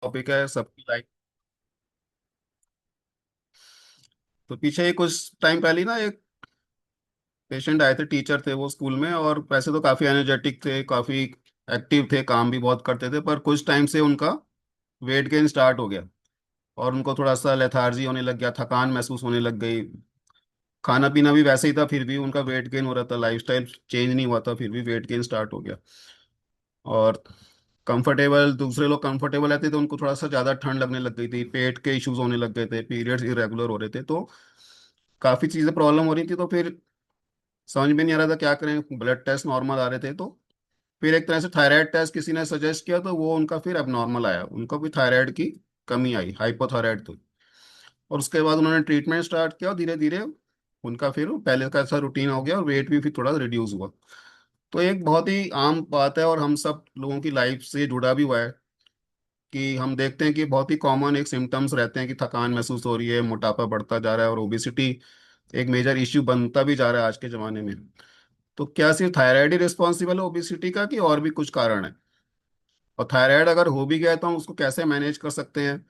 Topic है सबकी life. तो पीछे ही कुछ टाइम पहले ही ना एक पेशेंट आए थे, टीचर थे वो स्कूल में, और वैसे तो काफ़ी एनर्जेटिक थे, काफ़ी एक्टिव थे, काम भी बहुत करते थे, पर कुछ टाइम से उनका वेट गेन स्टार्ट हो गया। और उनको थोड़ा सा लेथार्जी होने लग गया, थकान महसूस होने लग गई। खाना पीना भी वैसे ही था, फिर भी उनका वेट गेन हो रहा था, लाइफस्टाइल चेंज नहीं हुआ था, फिर भी वेट गेन स्टार्ट हो गया। और कंफर्टेबल, दूसरे लोग कंफर्टेबल रहते थे, उनको थोड़ा सा ज़्यादा ठंड लगने लग गई थी, पेट के इश्यूज होने लग गए थे, पीरियड्स इरेगुलर हो रहे थे, तो काफ़ी चीज़ें प्रॉब्लम हो रही थी। तो फिर समझ में नहीं आ रहा था क्या करें, ब्लड टेस्ट नॉर्मल आ रहे थे, तो फिर एक तरह से थायराइड टेस्ट किसी ने सजेस्ट किया, तो वो उनका फिर एबनॉर्मल आया, उनको भी थायराइड की कमी आई, हाइपोथायराइड थी। और उसके बाद उन्होंने ट्रीटमेंट स्टार्ट किया, और धीरे धीरे उनका फिर पहले का ऐसा रूटीन हो गया, और वेट भी फिर थोड़ा रिड्यूस हुआ। तो एक बहुत ही आम बात है, और हम सब लोगों की लाइफ से जुड़ा भी हुआ है, कि हम देखते हैं कि बहुत ही कॉमन एक सिम्टम्स रहते हैं कि थकान महसूस हो रही है, मोटापा बढ़ता जा रहा है, और ओबिसिटी एक मेजर इश्यू बनता भी जा रहा है आज के ज़माने में। तो क्या सिर्फ थायराइड ही रिस्पॉन्सिबल है ओबिसिटी का, कि और भी कुछ कारण है? और थायराइड अगर हो भी गया है, तो हम उसको कैसे मैनेज कर सकते हैं?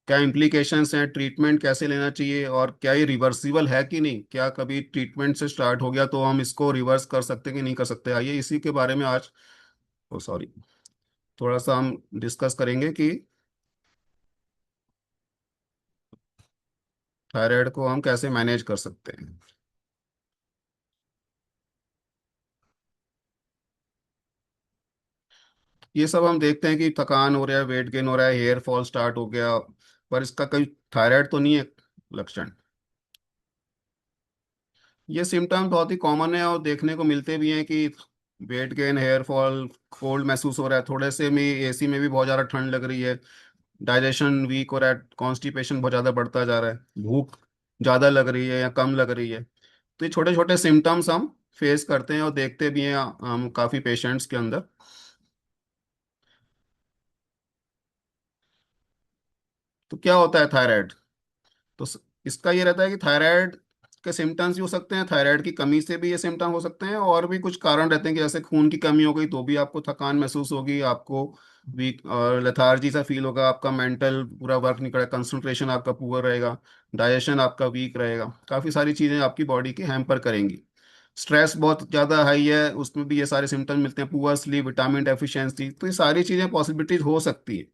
क्या इम्प्लीकेशंस हैं, ट्रीटमेंट कैसे लेना चाहिए, और क्या ये रिवर्सिबल है कि नहीं? क्या कभी ट्रीटमेंट से स्टार्ट हो गया तो हम इसको रिवर्स कर सकते हैं कि नहीं कर सकते? आइए इसी के बारे में आज, ओ सॉरी, थोड़ा सा हम डिस्कस करेंगे कि थायराइड को हम कैसे मैनेज कर सकते हैं। ये सब हम देखते हैं कि थकान हो रहा है, वेट गेन हो रहा है, हेयर फॉल स्टार्ट हो गया, पर इसका कोई थायराइड तो नहीं है लक्षण। ये सिम्टम्स बहुत ही कॉमन है, और देखने को मिलते भी हैं कि weight gain, hair fall, cold महसूस हो रहा है, थोड़े से में एसी में भी बहुत ज़्यादा ठंड लग रही है, डाइजेशन वीक हो रहा है, कॉन्स्टिपेशन बहुत ज़्यादा बढ़ता जा रहा है, भूख ज़्यादा लग रही है या कम लग रही है। तो ये छोटे छोटे सिम्टम्स हम फेस करते हैं और देखते भी हैं हम काफ़ी पेशेंट्स के अंदर। तो क्या होता है थायराइड? तो इसका ये रहता है कि थायराइड के सिम्टम्स भी हो सकते हैं, थायराइड की कमी से भी ये सिम्टम हो सकते हैं, और भी कुछ कारण रहते हैं कि जैसे खून की कमी हो गई तो भी आपको थकान महसूस होगी, आपको वीक और लेथार्जी सा फील होगा, आपका मेंटल पूरा वर्क नहीं करेगा, कंसंट्रेशन आपका पुअर रहेगा, डाइजेशन आपका वीक रहेगा, काफ़ी सारी चीज़ें आपकी बॉडी की हैम्पर करेंगी। स्ट्रेस बहुत ज़्यादा हाई है, उसमें भी ये सारे सिम्टम्स मिलते हैं, पुअर स्लीप, विटामिन डेफिशिएंसी, तो ये सारी चीज़ें पॉसिबिलिटीज हो सकती है।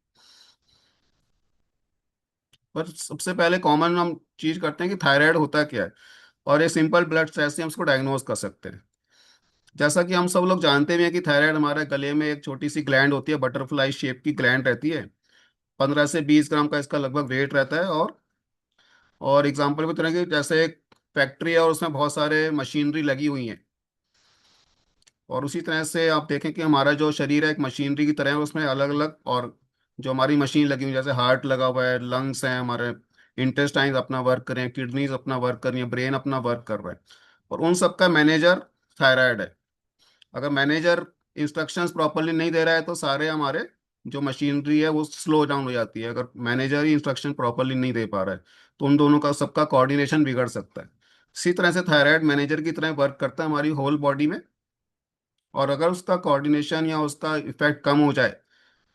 पर सबसे पहले कॉमन हम चीज करते हैं कि थायराइड होता क्या है, और ये सिंपल ब्लड टेस्ट से हम उसको डायग्नोज कर सकते हैं। जैसा कि हम सब लोग जानते भी हैं कि थायराइड हमारे गले में एक छोटी सी ग्लैंड होती है, बटरफ्लाई शेप की ग्लैंड रहती है, 15 से 20 ग्राम का इसका लगभग वेट रहता है। और एग्जाम्पल की तरह की जैसे एक फैक्ट्री है और उसमें बहुत सारे मशीनरी लगी हुई हैं, और उसी तरह से आप देखें कि हमारा जो शरीर है एक मशीनरी की तरह है, उसमें अलग अलग और जो हमारी मशीन लगी हुई है, जैसे हार्ट लगा हुआ है, लंग्स हैं हमारे, इंटेस्टाइन अपना वर्क कर रहे हैं, किडनीज अपना वर्क कर रही हैं, ब्रेन अपना वर्क कर रहा है, और उन सबका मैनेजर थायराइड है। अगर मैनेजर इंस्ट्रक्शंस प्रॉपरली नहीं दे रहा है तो सारे हमारे जो मशीनरी है वो स्लो डाउन हो जाती है, अगर मैनेजर ही इंस्ट्रक्शन प्रॉपरली नहीं दे पा रहा है तो उन दोनों का सबका कोऑर्डिनेशन बिगड़ सकता है। इसी तरह से थायराइड मैनेजर की तरह वर्क करता है हमारी होल बॉडी में, और अगर उसका कोऑर्डिनेशन या उसका इफेक्ट कम हो जाए,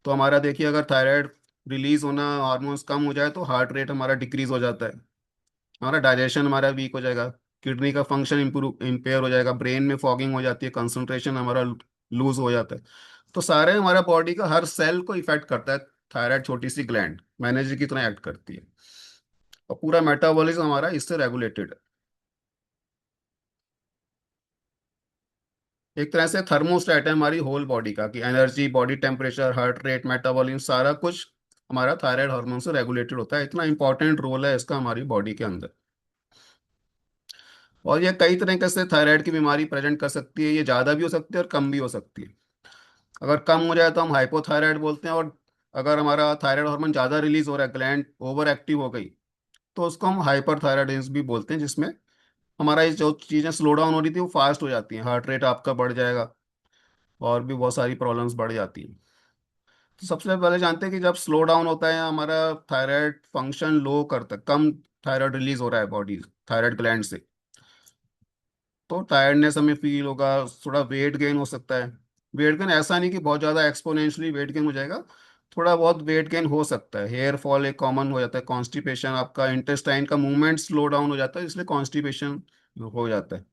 तो हमारा देखिए, अगर थायराइड रिलीज होना, हार्मोन्स कम हो जाए, तो हार्ट रेट हमारा डिक्रीज हो जाता है, हमारा डाइजेशन हमारा वीक हो जाएगा, किडनी का फंक्शन इम्प्रूव इम्पेयर हो जाएगा, ब्रेन में फॉगिंग हो जाती है, कंसंट्रेशन हमारा लूज हो जाता है। तो सारे हमारा बॉडी का हर सेल को इफेक्ट करता है। थायराइड छोटी सी ग्लैंड मैनेजर की तरह एक्ट करती है, और पूरा मेटाबॉलिज्म हमारा इससे रेगुलेटेड है। एक तरह से थर्मोस्टेट है हमारी होल बॉडी का, कि energy, body temperature, heart rate, metabolism, सारा कुछ हमारा थायराइड हार्मोन से रेगुलेटेड होता है। इतना इंपॉर्टेंट रोल है इसका हमारी बॉडी के अंदर। और ये कई तरीके से थायराइड की बीमारी प्रेजेंट कर सकती है, ये ज़्यादा भी हो सकती है और कम भी हो सकती है। अगर कम हो जाए तो हम हाइपोथायराइड बोलते हैं, और अगर हमारा थायराइड हार्मोन ज़्यादा रिलीज हो रहा है, ग्लैंड ओवर एक्टिव हो गई, तो उसको हम हाइपर थायराइडिज्म भी बोलते हैं, जिसमें हमारा ये जो चीज़ें स्लो डाउन हो रही थी वो फास्ट हो जाती हैं, हार्ट रेट आपका बढ़ जाएगा, और भी बहुत सारी प्रॉब्लम्स बढ़ जाती हैं। तो सबसे पहले जानते हैं कि जब स्लो डाउन होता है, हमारा थायराइड फंक्शन लो करता है, कम थायराइड रिलीज हो रहा है बॉडी थायराइड ग्लैंड से, तो टायर्डनेस हमें फील होगा, थोड़ा वेट गेन हो सकता है। वेट गेन ऐसा नहीं कि बहुत ज़्यादा एक्सपोनेंशियली वेट गेन हो जाएगा, थोड़ा बहुत वेट गेन हो सकता है, हेयर फॉल एक कॉमन हो जाता है, कॉन्स्टिपेशन, आपका इंटेस्टाइन का मूवमेंट स्लो डाउन हो जाता है, इसलिए कॉन्स्टिपेशन हो जाता है।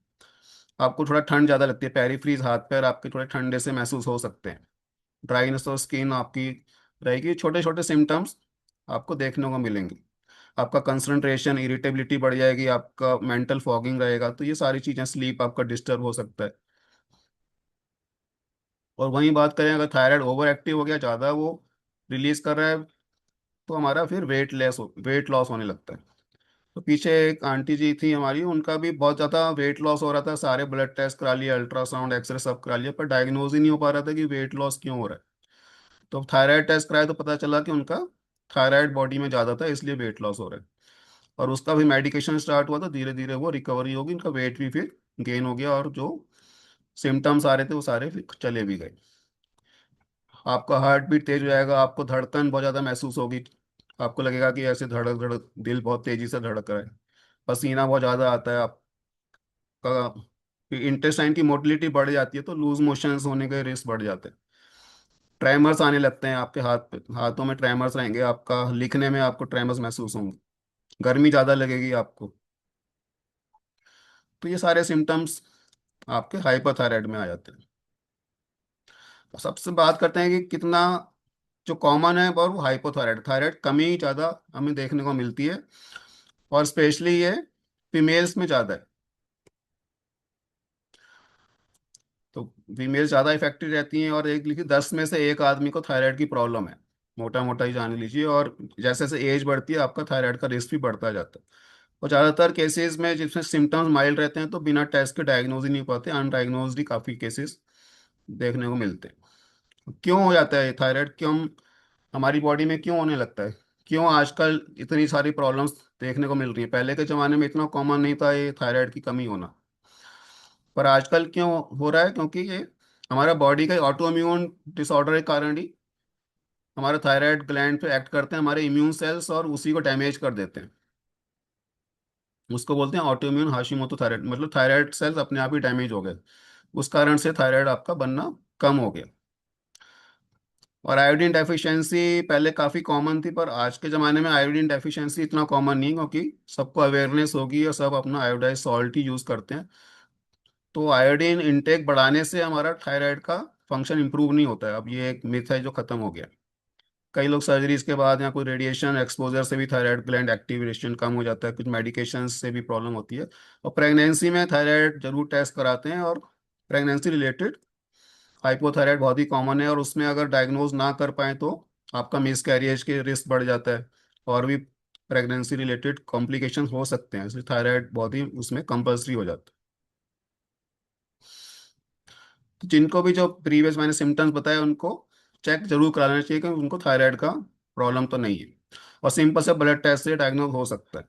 आपको थोड़ा ठंड ज़्यादा लगती है, पैरी फ्रीज, हाथ पैर आपके थोड़े ठंडे से महसूस हो सकते हैं, ड्राइनेस और स्किन आपकी रहेगी, छोटे छोटे सिम्टम्स आपको देखने को मिलेंगे। आपका कंसंट्रेशन, इरिटेबिलिटी बढ़ जाएगी, आपका मेंटल फॉगिंग रहेगा, तो ये सारी चीज़ें, स्लीप आपका डिस्टर्ब हो सकता है। और वहीं बात करें, अगर थायराइड ओवर एक्टिव हो गया, ज़्यादा वो रिलीज कर रहा है, तो हमारा फिर वेट लॉस होने लगता है। तो पीछे एक आंटी जी थी हमारी, उनका भी बहुत ज़्यादा वेट लॉस हो रहा था, सारे ब्लड टेस्ट करा लिया, अल्ट्रासाउंड, एक्सरे सब करा लिया, पर डायग्नोज ही नहीं हो पा रहा था कि वेट लॉस क्यों हो रहा है। तो थायराइड टेस्ट कराया तो पता चला कि उनका थायराइड बॉडी में ज़्यादा था, इसलिए वेट लॉस हो रहा है। और उसका भी मेडिकेशन स्टार्ट हुआ, तो धीरे धीरे वो रिकवरी होगी, उनका वेट भी फिर गेन हो गया, और जो सिम्टम्स आ रहे थे वो सारे फिर चले भी गए। आपका हार्ट बीट तेज हो जाएगा, आपको धड़कन बहुत ज़्यादा महसूस होगी, आपको लगेगा कि ऐसे धड़क धड़क दिल बहुत तेजी से धड़क रहा है, पसीना बहुत ज़्यादा आता है आपका, इंटेस्टाइन की मोटिलिटी बढ़ जाती है, तो लूज मोशंस होने के रिस्क बढ़ जाते हैं। ट्रैमर्स आने लगते हैं आपके हाथ पे, हाथों में ट्रैमर्स रहेंगे, आपका लिखने में आपको ट्रैमर्स महसूस होंगे, गर्मी ज़्यादा लगेगी आपको। तो ये सारे सिम्टम्स आपके हाइपरथायराइड में आ जाते हैं। सबसे बात करते हैं कि कितना जो कॉमन है, और वो हाइपोथायराइड, थायराइड कमी ज़्यादा हमें देखने को मिलती है, और स्पेशली ये फीमेल्स में ज़्यादा है। तो फीमेल ज़्यादा इफेक्टेड रहती हैं, और एक लिखिए 10 में से 1 आदमी को थायराइड की प्रॉब्लम है, मोटा मोटा ही जान लीजिए। और जैसे जैसे एज बढ़ती है, आपका थायराइड का रिस्क भी बढ़ता जाता है। और ज़्यादातर केसेस में जिसमें सिम्टम्स माइल्ड रहते हैं, तो बिना टेस्ट के डायग्नोज ही नहीं हो पाते, अनडायग्नोज्ड ही काफ़ी केसेस देखने को मिलते हैं। क्यों हो जाता है थायराइड, क्यों हमारी बॉडी में क्यों होने लगता है, क्यों आजकल इतनी सारी प्रॉब्लम्स देखने को मिल रही है? पहले के ज़माने में इतना कॉमन नहीं था ये थायराइड की कमी होना, पर आजकल क्यों हो रहा है? क्योंकि ये हमारा बॉडी का ऑटो इम्यून डिसऑर्डर के कारण ही हमारे थायराइड ग्लैंड पे एक्ट करते हैं हमारे इम्यून सेल्स, और उसी को डैमेज कर देते हैं। उसको बोलते हैं ऑटो इम्यून हाशिमोतो थायराइड, मतलब थायराइड सेल्स अपने आप ही डैमेज हो गए, उस कारण से थायराइड आपका बनना कम हो गया। और आयोडीन डेफिशिएंसी पहले काफ़ी कॉमन थी, पर आज के ज़माने में आयोडीन डेफिशिएंसी इतना कॉमन नहीं, क्योंकि सबको अवेयरनेस होगी और सब अपना आयोडाइज सॉल्ट ही यूज़ करते हैं। तो आयोडीन इंटेक बढ़ाने से हमारा थायराइड का फंक्शन इंप्रूव नहीं होता है, अब ये एक मिथ है जो खत्म हो गया। कई लोग सर्जरीज के बाद या कोई रेडिएशन एक्सपोजर से भी थायराइड ग्लैंड एक्टिवेशन कम हो जाता है, कुछ मेडिकेशन से भी प्रॉब्लम होती है। और प्रेगनेंसी में थायराइड जरूर टेस्ट कराते हैं, और प्रेगनेंसी रिलेटेड हाइपोथायराइड बहुत ही कॉमन है, और उसमें अगर डायग्नोज ना कर पाए तो आपका मिस कैरियज के रिस्क बढ़ जाता है, और भी प्रेगनेंसी रिलेटेड कॉम्प्लिकेशन हो सकते हैं, इसलिए थायराइड बहुत ही उसमें कंपल्सरी हो जाता है। तो जिनको भी जो प्रीवियस मैंने सिम्टम्स बताए, उनको चेक जरूर कराना चाहिए कि उनको थायराइड का प्रॉब्लम तो नहीं है, और सिंपल से ब्लड टेस्ट से डायग्नोज हो सकता है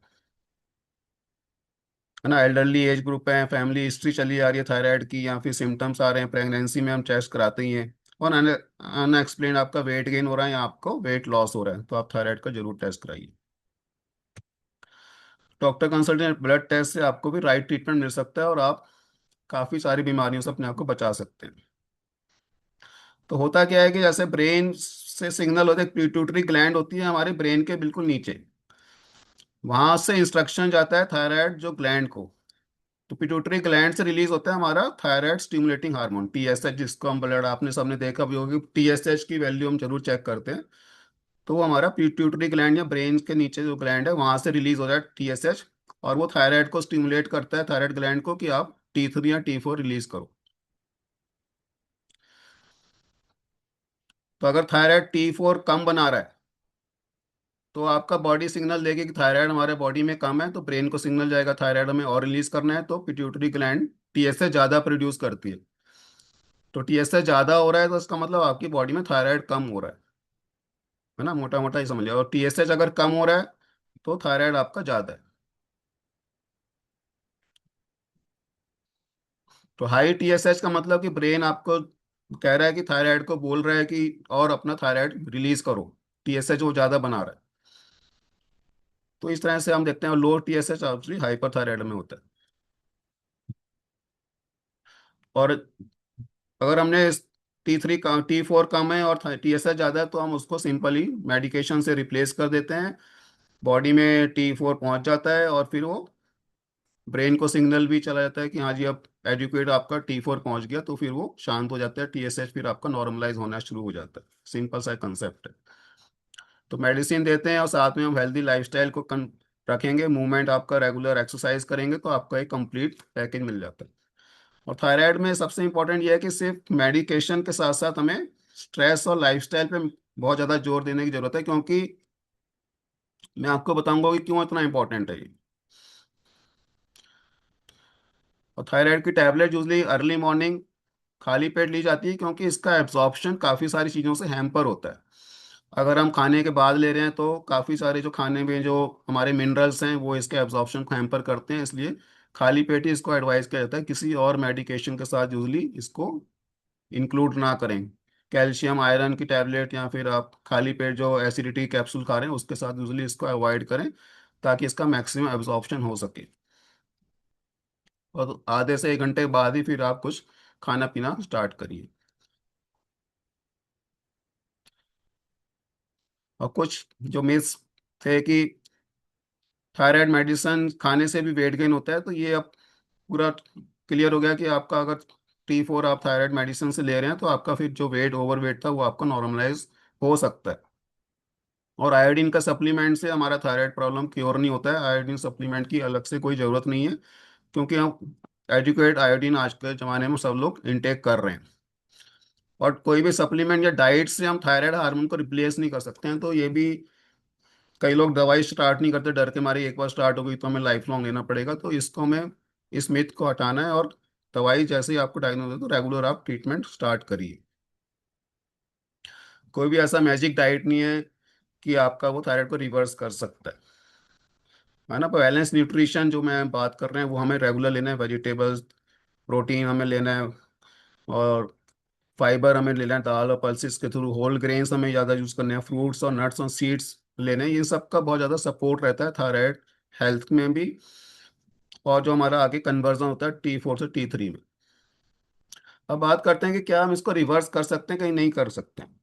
ना। एल्डरली एज ग्रुप है, फैमिली हिस्ट्री चली आ रही है थायराइड की, या फिर सिम्टम्स आ रहे हैं, प्रेगनेंसी में हम टेस्ट कराते ही हैं, और अनएक्सप्लेन आपका वेट गेन हो रहा है या आपको वेट लॉस हो रहा है, तो आप थायराइड का जरूर टेस्ट कराइए। डॉक्टर कंसल्टेंट ब्लड टेस्ट से आपको भी राइट ट्रीटमेंट मिल सकता है, और आप काफ़ी सारी बीमारियों से अपने आप को बचा सकते हैं। तो होता क्या है कि जैसे ब्रेन से सिग्नल होते हैं, पिट्यूटरी ग्लैंड होती है हमारे ब्रेन के बिल्कुल नीचे, वहां से इंस्ट्रक्शन जाता है थायराइड जो ग्लैंड को, तो पिट्यूटरी ग्लैंड से रिलीज होता है हमारा थायराइड स्टिमुलेटिंग हार्मोन टीएसएच, जिसको हम ब्लड, आपने सबने देखा भी होगा, टीएसएच की वैल्यू हम जरूर चेक करते हैं। तो वो हमारा पिट्यूटरी ग्लैंड या ब्रेन के नीचे जो ग्लैंड है वहां से रिलीज हो रहा है टीएसएच, और वो थायराइड को स्टिमुलेट करता है, थायराइड ग्लैंड को, कि आप T3 या T4 रिलीज करो। तो अगर थायराइड T4 कम बना रहा है, तो आपका बॉडी सिग्नल देगी कि थायराइड हमारे बॉडी में कम है, तो ब्रेन को सिग्नल जाएगा थायराइड हमें और रिलीज करना है, तो पिट्यूटरी ग्लैंड टीएसएच ज्यादा प्रोड्यूस करती है। तो टीएसएच ज्यादा हो रहा है, तो इसका मतलब आपकी बॉडी में थायराइड कम हो रहा है ना, मोटा मोटा ही समझ लिया। और टीएसएच अगर कम हो रहा है, तो थायराइड आपका ज्यादा है। तो हाई टीएसएच का मतलब कि ब्रेन आपको कह रहा है कि थायराइड को बोल रहा है कि और अपना थायराइड रिलीज करो, टीएसएच वो ज्यादा बना रहा है। तो इस तरह से हम देखते हैं, लो टीएसएच एक्चुअली हाइपर थायराइड में होता है। और अगर हमने T4 कम है और TSH ज़्यादा है, तो हम उसको सिंपली मेडिकेशन से रिप्लेस कर देते हैं। बॉडी में T4 पहुंच जाता है और फिर वो ब्रेन को सिग्नल भी चला जाता है कि हाँ जी अब एडिक्वेट आपका T4 पहुंच गया, तो फिर वो शांत हो जाता है, TSH फिर आपका नॉर्मलाइज होना शुरू हो जाता है। सिंपल सा कंसेप्ट है। तो मेडिसिन देते हैं और साथ में हम हेल्दी लाइफस्टाइल को रखेंगे, मूवमेंट आपका रेगुलर एक्सरसाइज करेंगे, तो आपका एक कंप्लीट पैकेज मिल जाता है। और थायराइड में सबसे इंपॉर्टेंट ये है कि सिर्फ मेडिकेशन के साथ साथ हमें स्ट्रेस और लाइफस्टाइल पे बहुत ज़्यादा जोर देने की जरूरत है, क्योंकि मैं आपको बताऊंगा कि क्यों इतना इंपॉर्टेंट है ये। और थायराइड की टैबलेट यूजली अर्ली मॉर्निंग खाली पेट ली जाती है, क्योंकि इसका एब्जॉर्प्शन काफ़ी सारी चीज़ों से हैम्पर होता है। अगर हम खाने के बाद ले रहे हैं तो काफ़ी सारे जो खाने में जो हमारे मिनरल्स हैं वो इसके एब्जॉर्प्शन को हैम्पर करते हैं, इसलिए खाली पेट ही इसको एडवाइस किया जाता है, किसी और मेडिकेशन के साथ यूजली इसको इंक्लूड ना करें। कैल्शियम आयरन की टैबलेट या फिर आप खाली पेट जो एसिडिटी कैप्सूल खा रहे हैं उसके साथ यूजली इसको अवॉइड करें, ताकि इसका मैक्सिमम एब्जॉर्प्शन हो सके। और आधे से 1 घंटे बाद ही फिर आप कुछ खाना पीना स्टार्ट करिए। और कुछ जो मिथ्स थे कि थायराइड मेडिसिन खाने से भी वेट गेन होता है, तो ये अब पूरा क्लियर हो गया कि आपका अगर T4 आप थायराइड मेडिसिन से ले रहे हैं तो आपका फिर जो वेट ओवर वेट था वो आपका नॉर्मलाइज हो सकता है। और आयोडीन का सप्लीमेंट से हमारा थायराइड प्रॉब्लम क्योर नहीं होता है, आयोडीन सप्लीमेंट की अलग से कोई ज़रूरत नहीं है, क्योंकि हम एडिक्वेट आयोडीन आज के ज़माने में सब लोग इनटेक कर रहे हैं। और कोई भी सप्लीमेंट या डाइट से हम थायराइड हार्मोन को रिप्लेस नहीं कर सकते हैं, तो ये भी कई लोग दवाई स्टार्ट नहीं करते डर के मारे, एक बार स्टार्ट हो गई तो हमें लाइफ लॉन्ग लेना पड़ेगा, तो इसको हमें इस मिथ को हटाना है। और दवाई जैसे ही आपको डायग्नोज हो तो रेगुलर आप ट्रीटमेंट स्टार्ट करिए। कोई भी ऐसा मैजिक डाइट नहीं है कि आपका वो थायराइड को रिवर्स कर सकता है ना। बैलेंस न्यूट्रिशन जो मैं बात कर रहे हैं वो हमें रेगुलर लेना है, वेजिटेबल्स, प्रोटीन हमें लेना है, और फाइबर हमें लेना है दाल और पल्सेस के थ्रू, होल ग्रेन्स हमें ज़्यादा यूज़ करने हैं, फ्रूट्स और नट्स और सीड्स लेने हैं। इन सब का बहुत ज़्यादा सपोर्ट रहता है थायराइड हेल्थ में भी, और जो हमारा आगे कन्वर्जन होता है T4 से T3 में। अब बात करते हैं कि क्या हम इसको रिवर्स कर सकते हैं, कहीं नहीं कर सकते हैं।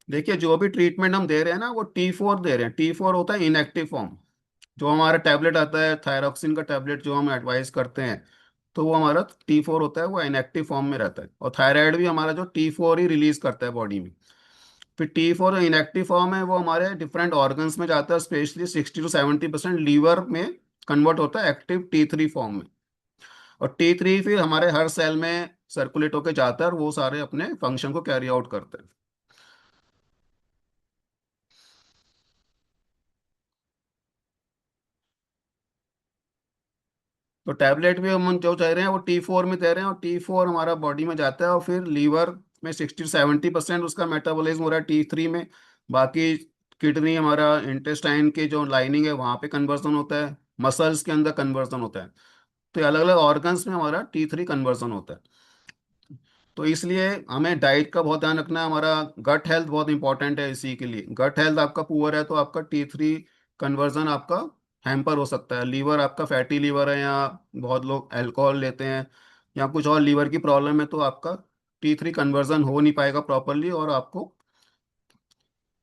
देखिए जो भी ट्रीटमेंट हम दे रहे हैं ना वो T4 दे रहे हैं। T4 होता है इनएक्टिव फॉर्म। जो हमारा टैबलेट आता है थायरोक्सिन का टैबलेट जो हम एडवाइस करते हैं, तो वो हमारा T4 होता है, वो इनएक्टिव फॉर्म में रहता है। और थायराइड भी हमारा जो T4 ही रिलीज करता है बॉडी में। फिर T4 जो इनएक्टिव फॉर्म है वो हमारे डिफरेंट ऑर्गन्स में जाता है, स्पेशली 60 to 70% लीवर में कन्वर्ट होता है एक्टिव T3 फॉर्म में। और T3 फिर हमारे हर सेल में सर्कुलेट होकर जाता है और वो सारे अपने फंक्शन को कैरी आउट करते हैं। तो टैबलेट भी हम जो चाह रहे हैं वो T4 में दे रहे हैं, और T4 हमारा बॉडी में जाता है और फिर लीवर में 60 to 70% उसका मेटाबॉलिज्म हो रहा है T3 में। बाकी किडनी हमारा इंटेस्टाइन के जो लाइनिंग है वहाँ पे कन्वर्जन होता है, मसल्स के अंदर कन्वर्जन होता है। तो अलग अलग ऑर्गन्स में हमारा T3 कन्वर्जन होता है। तो इसलिए हमें डाइट का बहुत ध्यान रखना है। हमारा गट हेल्थ बहुत इंपॉर्टेंट है, इसी के लिए गट हेल्थ आपका पुअर है तो आपका T3 कन्वर्जन आपका हैम्पर हो सकता है। लीवर आपका फैटी लीवर है, या बहुत लोग अल्कोहल लेते हैं, या कुछ और लीवर की प्रॉब्लम है, तो आपका T3 कन्वर्जन हो नहीं पाएगा प्रॉपरली, और आपको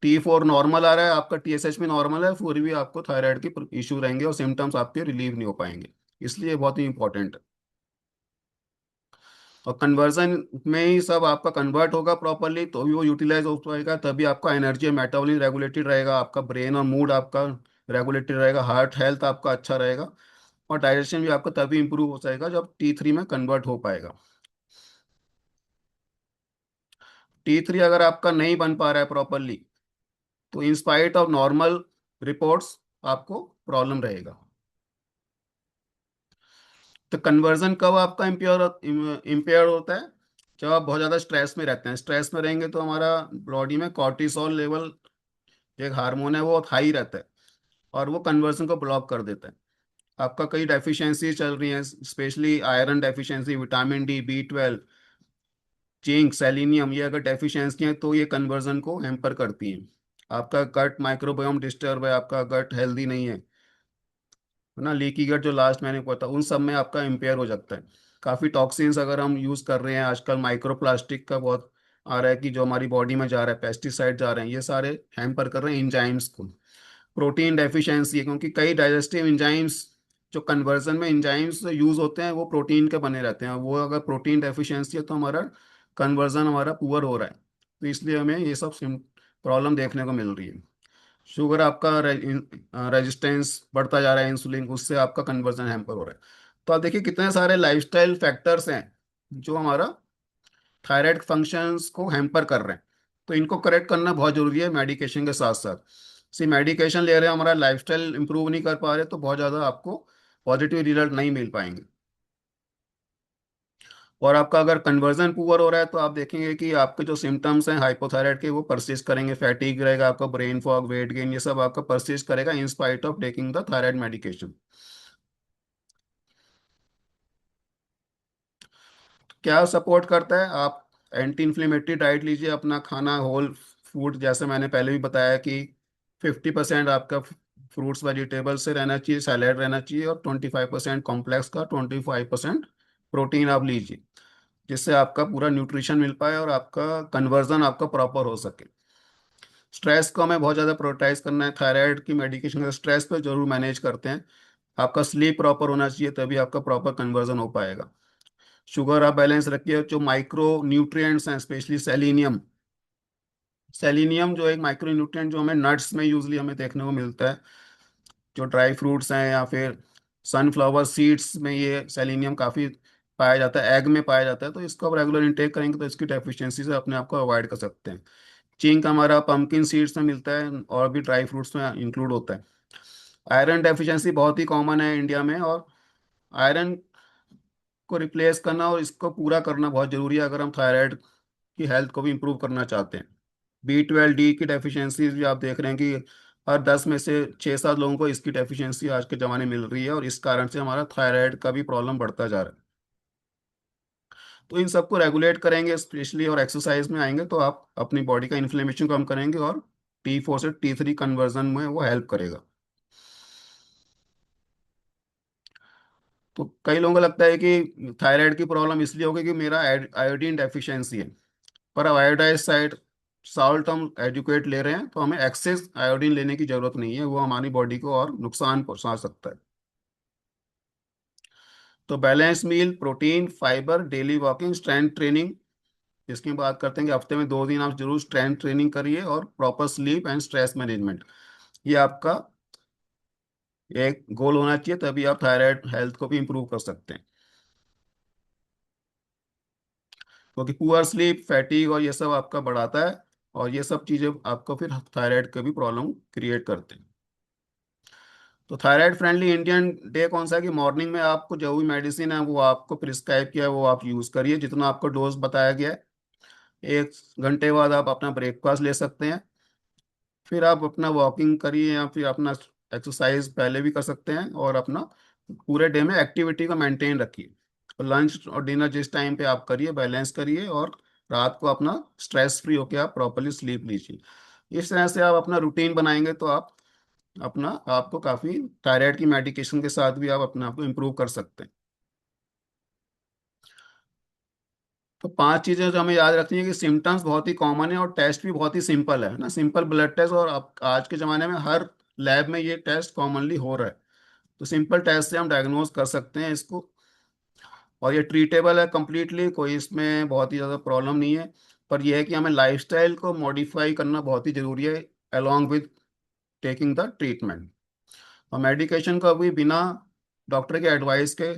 T4 नॉर्मल आ रहा है, आपका TSH भी नॉर्मल है, फिर भी आपको थायराइड के इशू रहेंगे और सिम्टम्स आपके रिलीव नहीं हो पाएंगे। इसलिए बहुत ही इंपॉर्टेंट है। और कन्वर्जन में ही सब आपका कन्वर्ट होगा प्रॉपरली, तो भी वो यूटिलाइज हो पाएगा, तभी आपका एनर्जी और मेटाबॉलिज्म रेगुलेटेड रहेगा, आपका ब्रेन और मूड आपका रेगुलेटेड रहेगा, हार्ट हेल्थ आपका अच्छा रहेगा, और डाइजेशन भी आपका तभी इंप्रूव हो जाएगा जब T3 में कन्वर्ट हो पाएगा। T3 अगर आपका नहीं बन पा रहा है प्रॉपरली, तो इंस्पाइट ऑफ नॉर्मल रिपोर्ट्स आपको प्रॉब्लम रहेगा। तो कन्वर्जन कब आपका इम्पेयर होता है? जब आप बहुत ज़्यादा स्ट्रेस में रहते हैं। स्ट्रेस में रहेंगे तो हमारा बॉडी में कॉर्टिसोल लेवल, एक हार्मोन है, वो हाई रहता है, और वो कन्वर्जन को ब्लॉक कर देता है। आपका कई डेफिशिएंसी चल रही हैं, specially iron deficiency, vitamin D, B12, zinc, selenium, ये अगर डेफिशिएंसी हैं तो ये कन्वर्जन को हैम्पर करती हैं। आपका गट माइक्रोबायोम डिस्टर्ब है, आपका गट हेल्दी नहीं है ना, लीकी गट जो लास्ट मैंने पता, उन सब में आपका इम्पेयर हो जाता है। काफ़ी टॉक्सिन्स अगर हम यूज़ कर रहे हैं, आजकल माइक्रो प्लास्टिक का बहुत आ रहा है कि जो हमारी बॉडी में जा रहा है, पेस्टिसाइड जा रहे हैं, ये सारे हैम्पर कर रहे हैं इंजाइम्स को। प्रोटीन डेफिशिएंसी है, क्योंकि कई डाइजेस्टिव इंजाइम्स जो कन्वर्जन में इंजाइम्स यूज़ होते हैं वो प्रोटीन के बने रहते हैं, वो अगर प्रोटीन डेफिशिएंसी है तो हमारा कन्वर्जन हमारा पुअर हो रहा है। तो इसलिए हमें ये सब प्रॉब्लम देखने को मिल रही है। शुगर आपका रेजिस्टेंस बढ़ता जा रहा है इंसुलिन, उससे आपका कन्वर्जन हैम्पर हो रहा है। तो आप देखिए कितने सारे लाइफस्टाइल फैक्टर्स हैं जो हमारा थायराइड फंक्शंस को हैम्पर कर रहे हैं। तो इनको करेक्ट करना बहुत जरूरी है मेडिकेशन के साथ साथ। सी मेडिकेशन ले रहे हैं, हमारा लाइफस्टाइल इंप्रूव नहीं कर पा रहे, तो बहुत ज़्यादा आपको पॉजिटिव रिजल्ट नहीं मिल पाएंगे। और आपका अगर कन्वर्जन पुअर हो रहा है तो आप देखेंगे कि आपके जो सिम्टम्स हैं हाइपोथायराइड के वो परसिस्ट करेंगे, फैटिग रहेगा आपका, ब्रेन फॉग, वेट गेन, ये सब आपका परसिस्ट करेगा in spite of taking the thyroid medication. क्या सपोर्ट करता है? आप एंटी इन्फ्लेमेटरी डाइट लीजिए, अपना खाना होल फूड, जैसे मैंने पहले भी बताया कि 50% आपका फ्रूट्स वेजिटेबल से रहना चाहिए, सैलेड रहना चाहिए, और 25% कॉम्प्लेक्स का, 25% प्रोटीन आप लीजिए, जिससे आपका पूरा न्यूट्रिशन मिल पाए और आपका कन्वर्जन आपका प्रॉपर हो सके। स्ट्रेस को हमें बहुत ज़्यादा प्रोटेक्ट करना है, थायराइड की मेडिकेशन का स्ट्रेस पे जरूर मैनेज करते हैं। आपका स्लीप प्रॉपर होना चाहिए, तभी आपका प्रॉपर कन्वर्जन हो पाएगा। शुगर आप बैलेंस रखिए, जो माइक्रो न्यूट्रिएंट्स हैं स्पेशली सेलिनियम, सेलिनियम जो एक माइक्रो न्यूट्रिएंट जो हमें नट्स में यूजली हमें देखने को मिलता है, जो ड्राई फ्रूट्स हैं या फिर सनफ्लावर सीड्स में ये सेलिनियम काफ़ी पाया जाता है, एग में पाया जाता है। तो इसको आप रेगुलर इंटेक करेंगे तो इसकी डेफिशिएंसी से अपने आप को अवॉइड कर सकते हैं। जिंक हमारा पंपकिन सीड्स में मिलता है और भी ड्राई फ्रूट्स में इंक्लूड होता है। आयरन डेफिशिएंसी बहुत ही कॉमन है इंडिया में, और आयरन को रिप्लेस करना और इसको पूरा करना बहुत जरूरी है अगर हम थायराइड की हेल्थ को भी इम्प्रूव करना चाहते हैं। B12 D की डेफिशिएंसीज भी आप देख रहे हैं कि हर 10 में से 6-7 लोगों को इसकी डेफिशिएंसी आज के ज़माने में मिल रही है, और इस कारण से हमारा थायराइड का भी प्रॉब्लम बढ़ता जा रहा है। तो इन सबको रेगुलेट करेंगे स्पेशली, और एक्सरसाइज में आएंगे तो आप अपनी बॉडी का इन्फ्लेमेशन कम करेंगे, और T4 से T3 कन्वर्जन में वो हेल्प करेगा। तो कई लोगों को लगता है कि थायराइड की प्रॉब्लम इसलिए होगी कि मेरा आयोडीन डेफिशिएंसी है, पर अब आयोडाइज साइड साल्ट हम एजुकेट ले रहे हैं, तो हमें एक्सेस आयोडीन लेने की जरूरत नहीं है, वो हमारी बॉडी को और नुकसान पहुंचा सकता है। तो balance meal, protein, fibre, daily walking, strength training, इसकी बात करते हैं कि हफ्ते में 2 दिन आप जरूर स्ट्रेंथ ट्रेनिंग करिए, और proper sleep and stress management, ये आपका एक गोल होना चाहिए, तभी आप थायराइड हेल्थ को भी इंप्रूव कर सकते हैं। क्योंकि पुअर स्लीप, फैटीग और ये सब आपका बढ़ाता है, और ये सब चीज़ें आपको फिर थायराइड का भी प्रॉब्लम क्रिएट करते हैं। तो थायराइड फ्रेंडली इंडियन डे कौन सा है कि मॉर्निंग में आपको जो भी मेडिसिन है वो आपको प्रिस्क्राइब किया है वो आप यूज़ करिए, जितना आपको डोज बताया गया है। 1 घंटे बाद आप अपना ब्रेकफास्ट ले सकते हैं, फिर आप अपना वॉकिंग करिए या फिर अपना एक्सरसाइज पहले भी कर सकते हैं, और अपना पूरे डे में एक्टिविटी को मेंटेन रखिए। और लंच और डिनर जिस टाइम पे आप करिए, बैलेंस करिए, और रात को अपना स्ट्रेस फ्री होकर आप प्रॉपरली स्लीप लीजिए। इस तरह से आप अपना रूटीन बनाएंगे तो आप अपना आपको काफ़ी थायराइड की मेडिकेशन के साथ भी आप अपने आप को इम्प्रूव कर सकते हैं। तो 5 चीज़ें जो हमें याद रखनी है कि सिम्टम्स बहुत ही कॉमन है, और टेस्ट भी बहुत ही सिंपल है ना, सिंपल ब्लड टेस्ट, और अब आज के ज़माने में हर लैब में ये टेस्ट कॉमनली हो रहा है। तो सिंपल टेस्ट से हम डायग्नोज कर सकते हैं इसको, और ये ट्रीटेबल है कम्प्लीटली, कोई इसमें बहुत ही ज़्यादा प्रॉब्लम नहीं है। पर यह है कि हमें लाइफस्टाइल को मॉडिफाई करना बहुत ही ज़रूरी है along with taking the treatment. और मेडिकेशन को अभी बिना डॉक्टर के एडवाइस के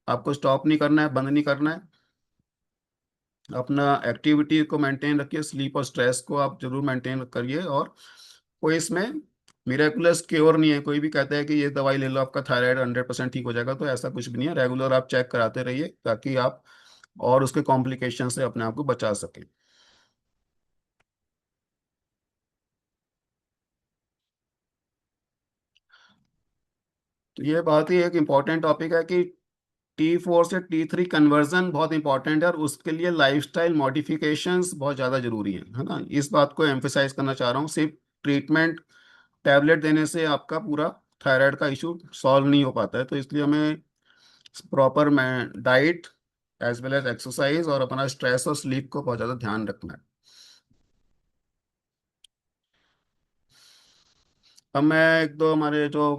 आपको स्टॉप नहीं करना है, बंद नहीं करना है। अपना एक्टिविटी को मेंटेन रखिए, स्लीप और स्ट्रेस को आप जरूर मेंटेन करिए, और कोई इसमें मिरेकुलस क्योर नहीं है। कोई भी कहता है कि ये दवाई ले लो आपका थायराइड 100% ठीक हो जाएगा, तो ऐसा कुछ भी नहीं है। रेगुलर आप चेक कराते रहिए ताकि आप और उसके कॉम्प्लिकेशन से अपने आप को बचा सकें। तो ये बहुत ही एक इम्पॉर्टेंट टॉपिक है कि T4 से T3 कन्वर्जन बहुत इंपॉर्टेंट है, और उसके लिए लाइफस्टाइल मॉडिफिकेशंस बहुत ज़्यादा जरूरी है ना। इस बात को एम्फेसाइज करना चाह रहा हूँ, सिर्फ ट्रीटमेंट टैबलेट देने से आपका पूरा थायराइड का इशू सॉल्व नहीं हो पाता है। तो इसलिए हमें proper diet, as well as exercise, और अपना स्ट्रेस और स्लीप को बहुत ज़्यादा ध्यान रखना है। अब मैं एक दो हमारे जो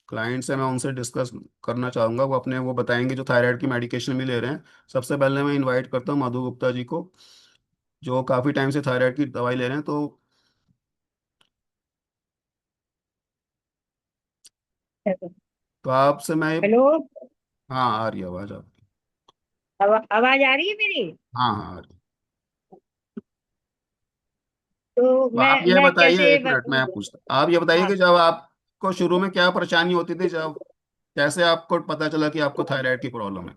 क्लाइंट्स हैं, मैं उनसे डिस्कस करना चाहूँगा। वो अपने वो बताएंगे जो थायराइड की मेडिकेशन भी ले रहे हैं। सबसे पहले मैं इनवाइट करता हूँ मधु गुप्ता जी को, जो काफ़ी टाइम से थायराइड की दवाई ले रहे हैं। तो आपसे मैं हेलो। हाँ, आ रही है आवाज़ आपकी। आवाज आ रही है मेरी? हाँ हाँ, आ रही है। तो तो मैं आप ये मैं बताइए, कैसे एक मिनट मैं पूछता, आप ये बताइए हाँ कि जब आपको शुरू में क्या परेशानी होती थी, जब कैसे आपको पता चला कि आपको थायराइड की प्रॉब्लम है?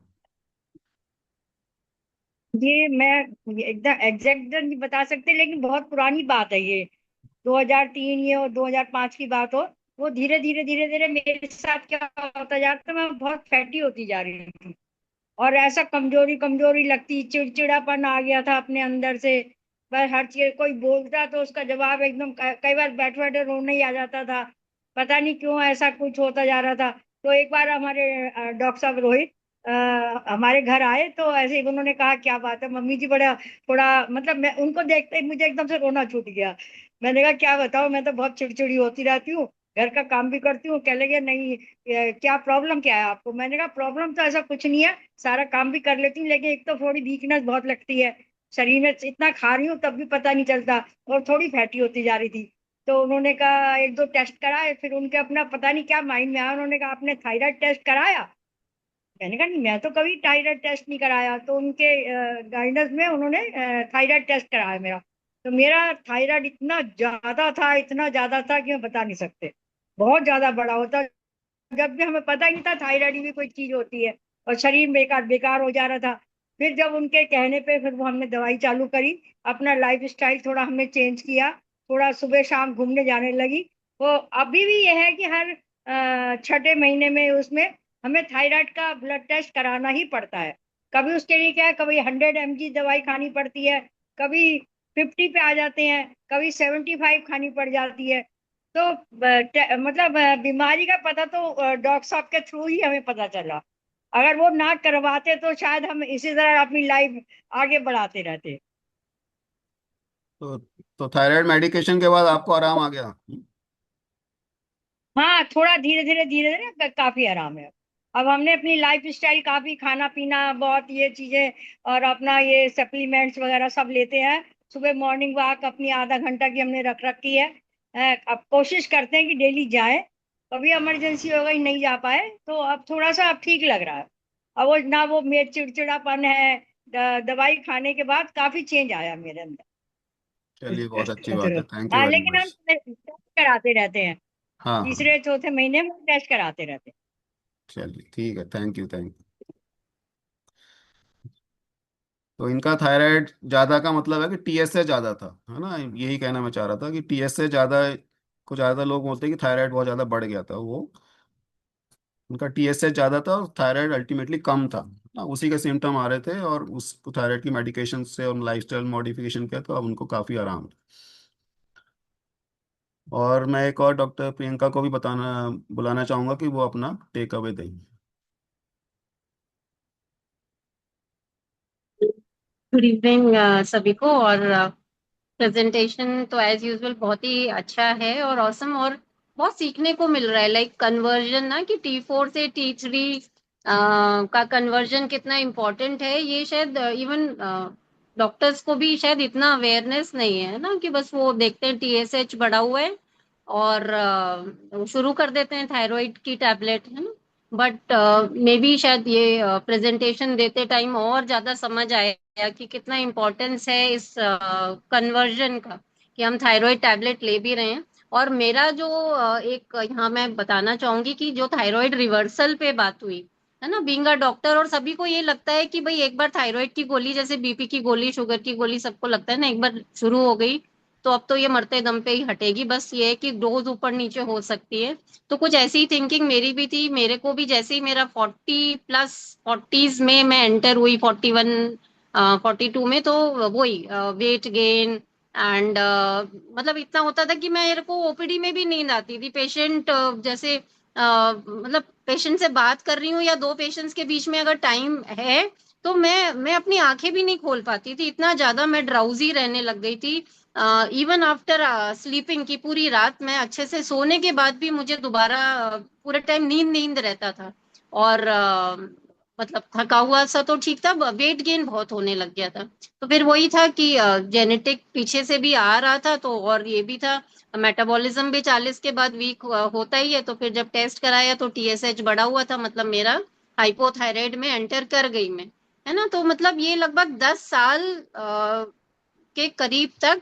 ये मैं एकदम एग्जैक्ट नहीं बता सकते, लेकिन बहुत पुरानी बात है ये। 2003 ये और 2005 की बात हो। वो धीरे धीरे धीरे धीरे मेरे साथ क्या होता जा रहा था, मैं बहुत फैटी होती जा रही थी। और ऐसा कमजोरी कमजोरी लगती, चिड़चिड़ापन आ गया था अपने अंदर से। बस हर चीज कोई बोलता तो उसका जवाब एकदम कई बार बैठे बैठे रोना ही आ जाता था। पता नहीं क्यों ऐसा कुछ होता जा रहा था। तो एक बार हमारे डॉक्टर साहब रोहित हमारे घर आए, तो ऐसे ही उन्होंने कहा क्या बात है मम्मी जी, बड़ा थोड़ा मतलब मैं उनको देखते ही मुझे एकदम से रोना छूट गया। मैंने कहा क्या बताओ, मैं तो बहुत चिड़चिड़ी होती रहती हूँ, घर का काम भी करती हूँ। कह लगे नहीं, क्या प्रॉब्लम क्या है आपको? मैंने कहा प्रॉब्लम तो ऐसा कुछ नहीं है, सारा काम भी कर लेती हूँ, लेकिन एक तो थोड़ी वीकनेस बहुत लगती है शरीर में। इतना खा रही हूँ तब भी पता नहीं चलता, और थोड़ी फैटी होती जा रही थी। तो उन्होंने कहा एक दो टेस्ट कराए, फिर उनके अपना पता नहीं क्या माइंड में आया, उन्होंने कहा आपने थायराइड टेस्ट कराया? मैंने कहा नहीं, मैं तो कभी थायराइड टेस्ट नहीं कराया। तो उनके गाइडेंस में उन्होंने थायराइड टेस्ट कराया मेरा। तो मेरा थायराइड इतना ज्यादा था, इतना ज्यादा था कि मैं बता नहीं सकते। बहुत ज्यादा बड़ा होता, जब भी हमें पता ही नहीं था थायराइड भी कोई चीज होती है। और शरीर बेकार बेकार हो जा रहा था। फिर जब उनके कहने पे फिर वो हमने दवाई चालू करी, अपना लाइफ स्टाइल थोड़ा हमने चेंज किया, थोड़ा सुबह शाम घूमने जाने लगी। वो अभी भी ये है कि हर छठे महीने में उसमें हमें थायराइड का ब्लड टेस्ट कराना ही पड़ता है। कभी उसके लिए क्या है, कभी 100 mg दवाई खानी पड़ती है, कभी 50 पे आ जाते हैं, कभी 75 खानी पड़ जाती है। तो मतलब बीमारी का पता तो डॉक्टर साहब के थ्रू ही हमें पता चला। अगर वो ना करवाते तो शायद हम इसी तरह अपनी लाइफ आगे बढ़ाते रहते। तो तो थायराइड मेडिकेशन के बाद आपको आराम आ गया? हाँ, थोड़ा धीरे धीरे धीरे धीरे काफी आराम है। अब हमने अपनी लाइफ स्टाइल काफी, खाना पीना बहुत ये चीजें, और अपना ये सप्लीमेंट्स वगैरह सब लेते हैं। सुबह मॉर्निंग वॉक अपनी आधा घंटा की हमने रख रखी है। अब कोशिश करते हैं कि डेली जाए। कभी इमरजेंसी हो गई नहीं जा पाए तो अब थोड़ा सा अब ठीक लग रहा है। अब वो ना वो मेरे चिड़चिड़ापन है, दवाई खाने के बाद काफी चेंज आया मेरे अंदर। चलिए, बहुत अच्छी बात है, थैंक यू हाँ, वेरी लेकिन हम मच। टेस्ट कराते रहते हैं। हाँ हाँ, तीसरे चौथे महीने में टेस्ट कराते रहते चलिए ठीक है, थैंक यू थैंक यू। तो इनका थायराइड ज़्यादा का मतलब है कि टीएसए ज़्यादा था, है ना? यही कहना मैं चाह रहा था कि टीएसए ज़्यादा, को ज़्यादा लोग बोलते हैं कि थायराइड बहुत ज़्यादा बढ़ गया था। वो उनका टीएसएच ज़्यादा था और थायराइड अल्टीमेटली कम था ना, उसी के सिम्टम आ रहे थे, और उस थायराइड की मेडिकेशन से और लाइफस्टाइल मॉडिफिकेशन किया तो अब उनको काफ़ी आराम है। और मैं एक और डॉक्टर प्रियंका को भी बताना बुलाना चाहूँगा कि वो अपना टेक अवे दें। गुड इवनिंग सभी को। और प्रेजेंटेशन तो एज यूजुअल बहुत ही अच्छा है और ऑसम, और बहुत सीखने को मिल रहा है। लाइक कन्वर्जन ना, कि T4 से T3 का कन्वर्जन कितना इम्पोर्टेंट है, ये शायद इवन डॉक्टर्स को भी शायद इतना अवेयरनेस नहीं है ना, कि बस वो देखते हैं TSH बढ़ा हुआ है और शुरू कर देते हैं थायराइड की टैबलेट, है ना। बट मे बी शायद ये प्रेजेंटेशन देते टाइम और ज्यादा समझ आया कि कितना इम्पोर्टेंस है इस कन्वर्जन का, कि हम थायराइड टैबलेट ले भी रहे हैं। और मेरा जो एक यहाँ मैं बताना चाहूंगी कि जो थायराइड रिवर्सल पे बात हुई, है ना, बीइंग अ डॉक्टर, और सभी को ये लगता है कि भाई एक बार थायराइड की गोली, जैसे बीपी की गोली, शुगर की गोली, सबको लगता है ना एक बार शुरू हो गई तो अब तो ये मरते दम पे ही हटेगी। बस ये है कि डोज ऊपर नीचे हो सकती है। तो कुछ ऐसी ही थिंकिंग मेरी भी थी। मेरे को भी जैसे ही मेरा 40 प्लस, 40s में मैं एंटर हुई, 41 42 में, तो वही वेट गेन एंड मतलब इतना होता था कि मेरे को ओपीडी में भी नींद आती थी। पेशेंट जैसे मतलब पेशेंट से बात कर रही हूँ या दो पेशेंट्स के बीच में अगर टाइम है तो मैं अपनी आंखें भी नहीं खोल पाती थी, इतना ज्यादा मैं ड्राउजी रहने लग गई थी। इवन आफ्टर स्लीपिंग की पूरी रात मैं अच्छे से सोने के बाद भी मुझे दोबारा पूरे टाइम नींद नींद रहता था। और मतलब थका हुआ सा तो ठीक था, वेट गेन बहुत होने लग गया था। तो फिर वही था कि जेनेटिक पीछे से भी आ रहा था, तो और ये भी था मेटाबॉलिज्म भी 40 के बाद वीक होता ही है। तो फिर जब टेस्ट कराया तो टीएसएच बढ़ा हुआ था, मतलब मेरा हाइपोथायराइड में एंटर कर गई मैं, है ना। तो मतलब ये लगभग 10 साल के करीब तक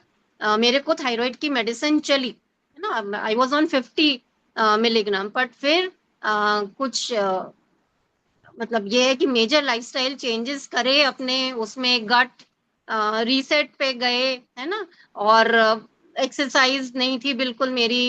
मेरे को थायराइड की मेडिसिन चली, है ना। I was on 50 milligram. But फिर कुछ मतलब ये है कि मेजर लाइफस्टाइल चेंजेस करे अपने उसमें, गट रीसेट पे गए, है ना। और एक्सरसाइज नहीं थी बिल्कुल मेरी।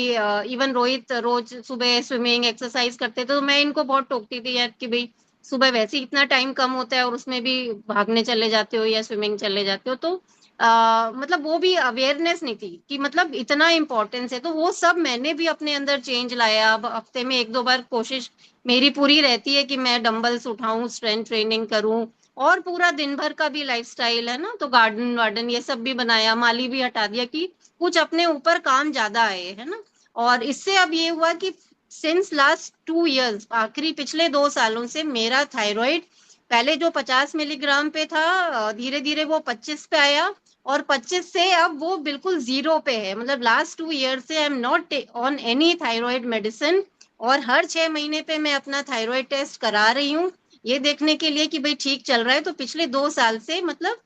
इवन रोहित रोज सुबह स्विमिंग एक्सरसाइज करते थे, तो मैं इनको बहुत टोकती थी यार कि भाई सुबह वैसे ही इतना टाइम कम होता है और उसमें भी भागने चले जाते हो या स्विमिंग चले जाते हो। तो मतलब वो भी अवेयरनेस नहीं थी कि मतलब इतना इम्पोर्टेंस है। तो वो सब मैंने भी अपने अंदर चेंज लाया। अब हफ्ते में एक दो बार कोशिश मेरी पूरी रहती है कि मैं डंबल्स उठाऊं, स्ट्रेंथ ट्रेनिंग करूं, और पूरा दिन भर का भी लाइफस्टाइल है ना, तो गार्डन वार्डन ये सब भी बनाया, माली भी हटा दिया कि कुछ अपने ऊपर काम ज्यादा आए, है ना। और इससे अब ये हुआ कि सिंस लास्ट 2 इयर्स, आखिरी पिछले 2 सालों से मेरा थायराइड पहले जो 50 मिलीग्राम पे था धीरे धीरे वो 25 पे आया, और 25 से अब वो बिल्कुल जीरो पे है। मतलब लास्ट 2 ईयर से I am not on any thyroid medicine. और हर 6 महीने पे मैं अपना थायराइड टेस्ट करा रही हूँ, ये देखने के लिए कि भाई ठीक चल रहा है। तो पिछले 2 साल से मतलब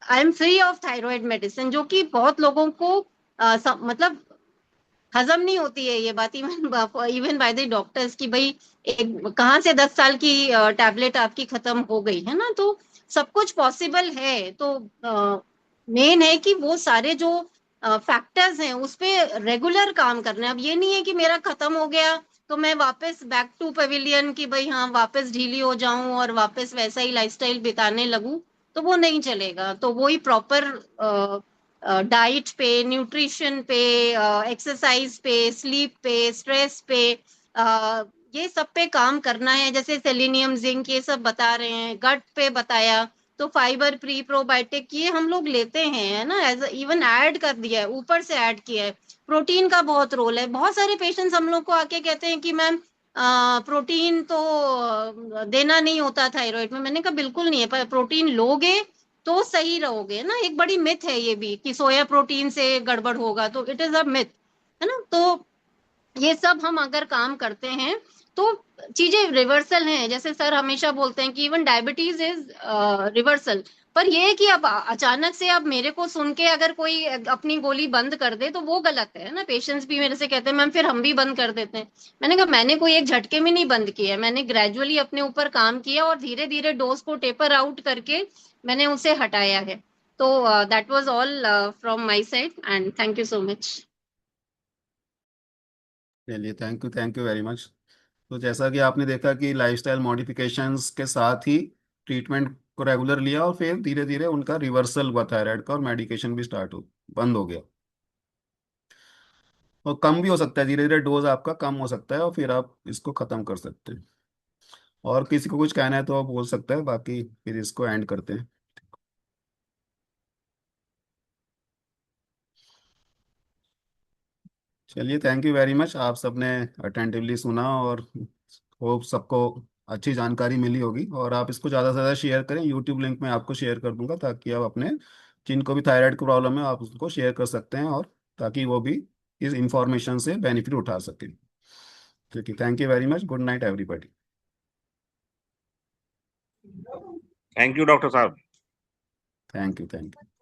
I am free of thyroid medicine, जो कि बहुत लोगों को मतलब हजम नहीं होती है ये बात, even even by the doctors कि भाई एक कहाँ से 10 साल की टैबलेट आपकी खत्म हो गई, है ना। तो सब कुछ पॉसिबल है। तो मेन है कि वो सारे जो फैक्टर्स हैं उस पे रेगुलर काम करना है। अब ये नहीं है कि मेरा खत्म हो गया तो मैं वापस बैक टू पवेलियन कि भाई हाँ वापस ढीली हो जाऊं और वापस वैसा ही लाइफस्टाइल बिताने लगूं, तो वो नहीं चलेगा। तो वही प्रॉपर डाइट पे, न्यूट्रिशन पे, एक्सरसाइज पे, स्लीप पे, स्ट्रेस पे, ये सब पे काम करना है। जैसे सेलेनियम, जिंक, ये सब बता रहे हैं, गट पे बताया। तो फाइबर, प्री प्रोबायोटिक ये हम लोग लेते हैं, है ना, एज इवन ऐड कर दिया है, ऊपर से ऐड किया है। प्रोटीन का बहुत रोल है। बहुत सारे पेशेंट्स हम लोग को आके कहते हैं कि मैम प्रोटीन तो देना नहीं होता थायराइड में। मैंने कहा बिल्कुल नहीं है, पर प्रोटीन लोगे तो सही रहोगे ना। एक बड़ी मिथ है ये भी कि सोया प्रोटीन से गड़बड़ होगा, तो इट इज अ मिथ, है ना। तो ये सब हम अगर काम करते हैं तो चीजें रिवर्सल हैं। जैसे सर हमेशा बोलते हैं कि इवन डायबिटीज इज रिवर्सल। पर ये है कि अब अचानक से अब मेरे को सुन के अगर कोई अपनी गोली बंद कर दे तो वो गलत है ना। पेशेंट्स भी मेरे से कहते हैं मैम फिर हम भी बंद कर देते हैं। मैंने कहा मैंने कोई एक झटके में नहीं बंद किया है, मैंने ग्रेजुअली अपने ऊपर काम किया और धीरे धीरे डोज को टेपर आउट करके मैंने उसे हटाया है। तो that was all from my side and thank you so much. चलिए, थैंक यू वेरी मच। तो जैसा कि आपने देखा कि लाइफस्टाइल मॉडिफिकेशंस के साथ ही ट्रीटमेंट को रेगुलर लिया और फिर धीरे धीरे उनका रिवर्सल हुआ थायराइड का, और मेडिकेशन भी बंद हो गया। और कम भी हो सकता है, धीरे धीरे डोज आपका कम हो सकता है और फिर आप इसको ख़त्म कर सकते हैं। और किसी को कुछ कहना है तो आप बोल सकते हैं, बाकी फिर इसको एंड करते हैं। चलिए, थैंक यू वेरी मच। आप सबने अटेंटिवली सुना और होप सबको अच्छी जानकारी मिली होगी। और आप इसको ज़्यादा से ज़्यादा शेयर करें, यूट्यूब लिंक मैं आपको शेयर कर दूंगा, ताकि आप अपने जिनको भी थायराइड की प्रॉब्लम है आप उसको शेयर कर सकते हैं, और ताकि वो भी इस इंफॉर्मेशन से बेनिफिट उठा सकें। ठीक है, thank you very much. Good night everybody. Thank you doctor साहब। Thank you, thank you.